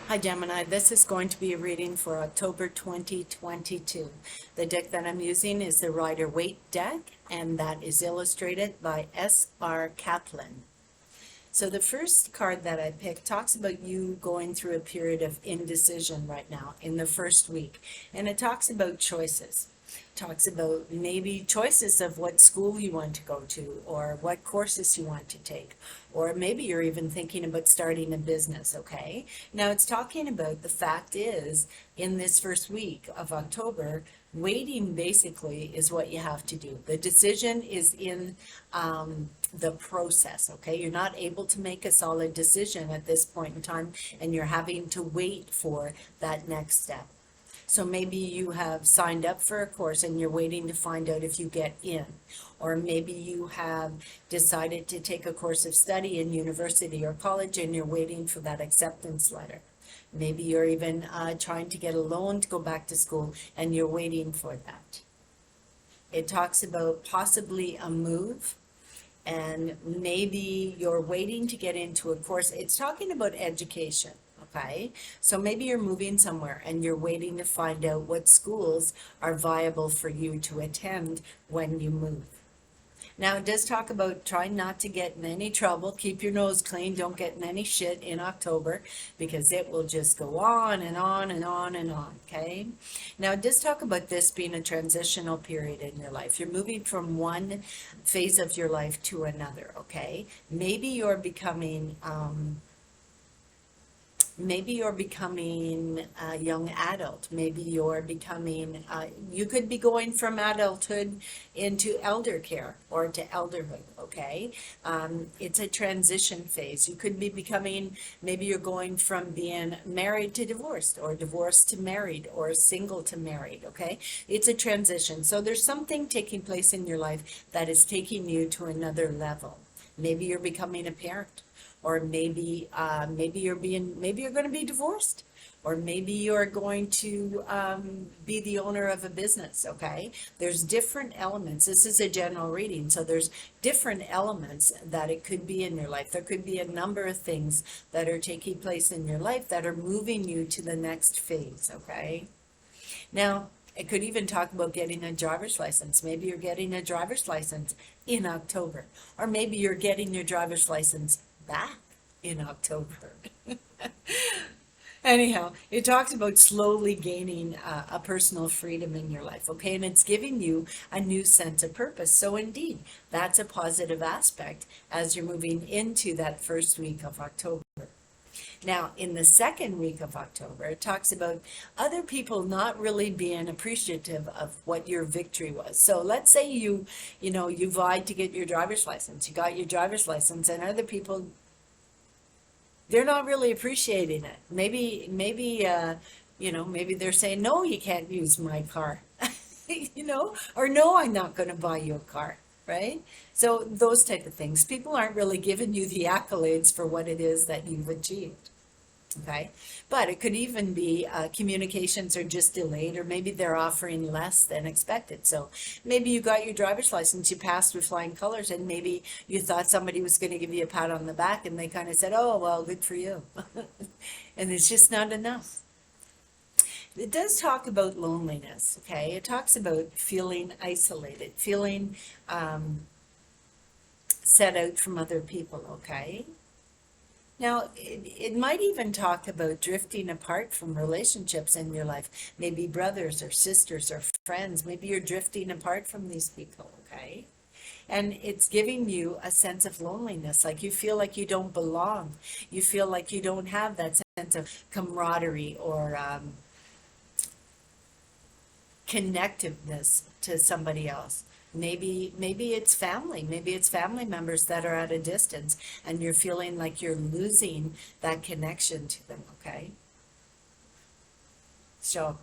Hi Gemini, this is going to be a reading for October 2022. The deck that I'm using is the Rider-Waite deck, and that is illustrated by S.R. Kaplan. So the first card that I picked talks about you going through a period of indecision right now in the first week, and it talks about choices. Talks about maybe choices of what school you want to go to or what courses you want to take, or maybe you're even thinking about starting a business. Okay, now it's talking about the fact is in this first week of October, waiting basically is what you have to do. The decision is in the process. Okay, you're not able to make a solid decision at this point in time, and you're having to wait for that next step. So maybe you have signed up for a course and you're waiting to find out if you get in. Or maybe you have decided to take a course of study in university or college and you're waiting for that acceptance letter. Maybe you're even trying to get a loan to go back to school and you're waiting for that. It talks about possibly a move, and maybe you're waiting to get into a course. It's talking about education. Okay, so maybe you're moving somewhere and you're waiting to find out what schools are viable for you to attend when you move. Now, it does talk about trying not to get in any trouble. Keep your nose clean. Don't get in any shit in October, because it will just go on and on and on and on. Okay. Now, it does talk about this being a transitional period in your life. You're moving from one phase of your life to another. Okay. Maybe you're becoming a young adult. Maybe you're becoming, you could be going from adulthood into elder care or to elderhood, okay? It's a transition phase. You could be becoming, maybe you're going from being married to divorced, or divorced to married, or single to married, okay? It's a transition. So there's something taking place in your life that is taking you to another level. Maybe you're becoming a parent, or maybe you're going to be divorced, or maybe you're going to be the owner of a business. Okay, there's different elements. This is a general reading, so there's different elements that it could be in your life. There could be a number of things that are taking place in your life that are moving you to the next phase. Okay, now it could even talk about getting a driver's license. Maybe you're getting a driver's license in October, or maybe you're getting your driver's license back in October. Anyhow, it talks about slowly gaining a personal freedom in your life, okay? And it's giving you a new sense of purpose. So indeed, that's a positive aspect as you're moving into that first week of October. Now, in the second week of October, it talks about other people not really being appreciative of what your victory was. So let's say you vied to get your driver's license. You got your driver's license, and other people, they're not really appreciating it. Maybe they're saying, no, you can't use my car, or no, I'm not going to buy you a car, right? So those type of things. People aren't really giving you the accolades for what it is that you've achieved. Okay, but it could even be communications are just delayed, or maybe they're offering less than expected. So maybe you got your driver's license, you passed with flying colors, and maybe you thought somebody was going to give you a pat on the back, and they kind of said, oh, well, good for you. And it's just not enough. It does talk about loneliness, okay? It talks about feeling isolated, feeling set out from other people, okay? Now, it might even talk about drifting apart from relationships in your life, maybe brothers or sisters or friends. Maybe you're drifting apart from these people, okay? And it's giving you a sense of loneliness, like you feel like you don't belong. You feel like you don't have that sense of camaraderie or connectiveness to somebody else. Maybe it's family. Maybe it's family members that are at a distance, and you're feeling like you're losing that connection to them, okay? So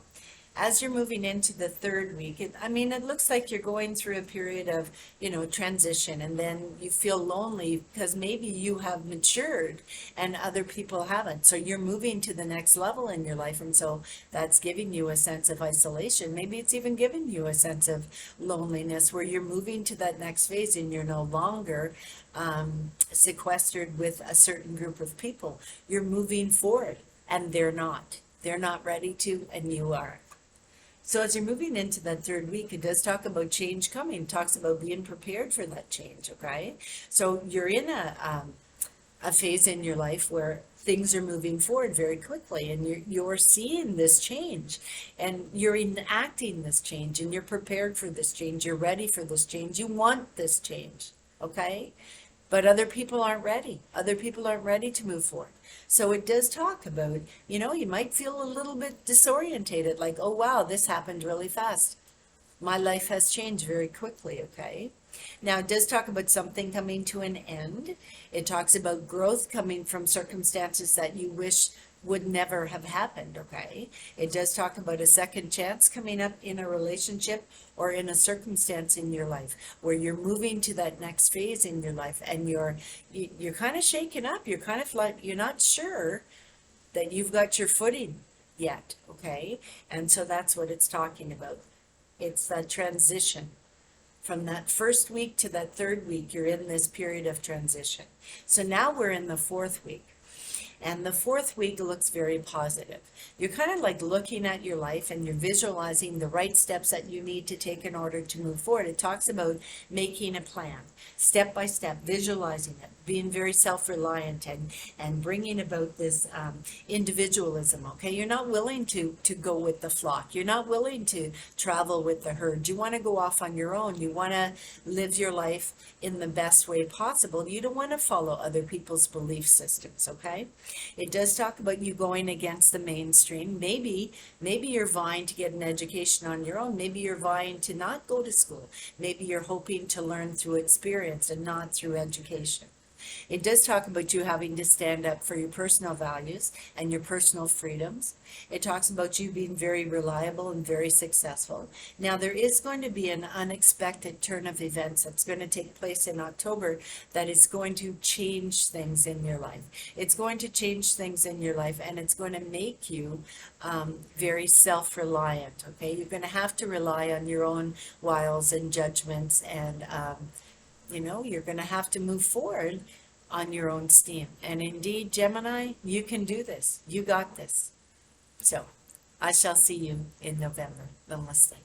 as you're moving into the third week, it looks like you're going through a period of, transition, and then you feel lonely because maybe you have matured and other people haven't. So you're moving to the next level in your life, and so that's giving you a sense of isolation. Maybe it's even giving you a sense of loneliness where you're moving to that next phase and you're no longer sequestered with a certain group of people. You're moving forward and they're not. They're not ready to, and you are. So as you're moving into that third week, it does talk about change coming. It talks about being prepared for that change, okay? So you're in a phase in your life where things are moving forward very quickly, and you're seeing this change, and you're enacting this change, and you're prepared for this change. You're ready for this change. You want this change, okay? But other people aren't ready. Other people aren't ready to move forward. So it does talk about, you might feel a little bit disorientated, like, oh wow, this happened really fast. My life has changed very quickly, okay? Now, it does talk about something coming to an end. It talks about growth coming from circumstances that you wish would never have happened, okay? It does talk about a second chance coming up in a relationship or in a circumstance in your life where you're moving to that next phase in your life, and you're kind of shaken up. You're kind of like, you're not sure that you've got your footing yet, okay? And so that's what it's talking about. It's that transition. From that first week to that third week, you're in this period of transition. So now we're in the fourth week. And the fourth week looks very positive. You're kind of like looking at your life, and you're visualizing the right steps that you need to take in order to move forward. It talks about making a plan, step by step, visualizing it, being very self-reliant, and bringing about this individualism, okay? You're not willing to go with the flock. You're not willing to travel with the herd. You want to go off on your own. You want to live your life in the best way possible. You don't want to follow other people's belief systems, okay? It does talk about you going against the mainstream. Maybe you're vying to get an education on your own. Maybe you're vying to not go to school. Maybe you're hoping to learn through experience and not through education. It does talk about you having to stand up for your personal values and your personal freedoms. It talks about you being very reliable and very successful. Now, there is going to be an unexpected turn of events that's going to take place in October that is going to change things in your life. It's going to change things in your life, and it's going to make you very self-reliant, okay? You're going to have to rely on your own wiles and judgments, and you're going to have to move forward on your own steam. And indeed, Gemini, you can do this. You got this. So I shall see you in November. Namaste.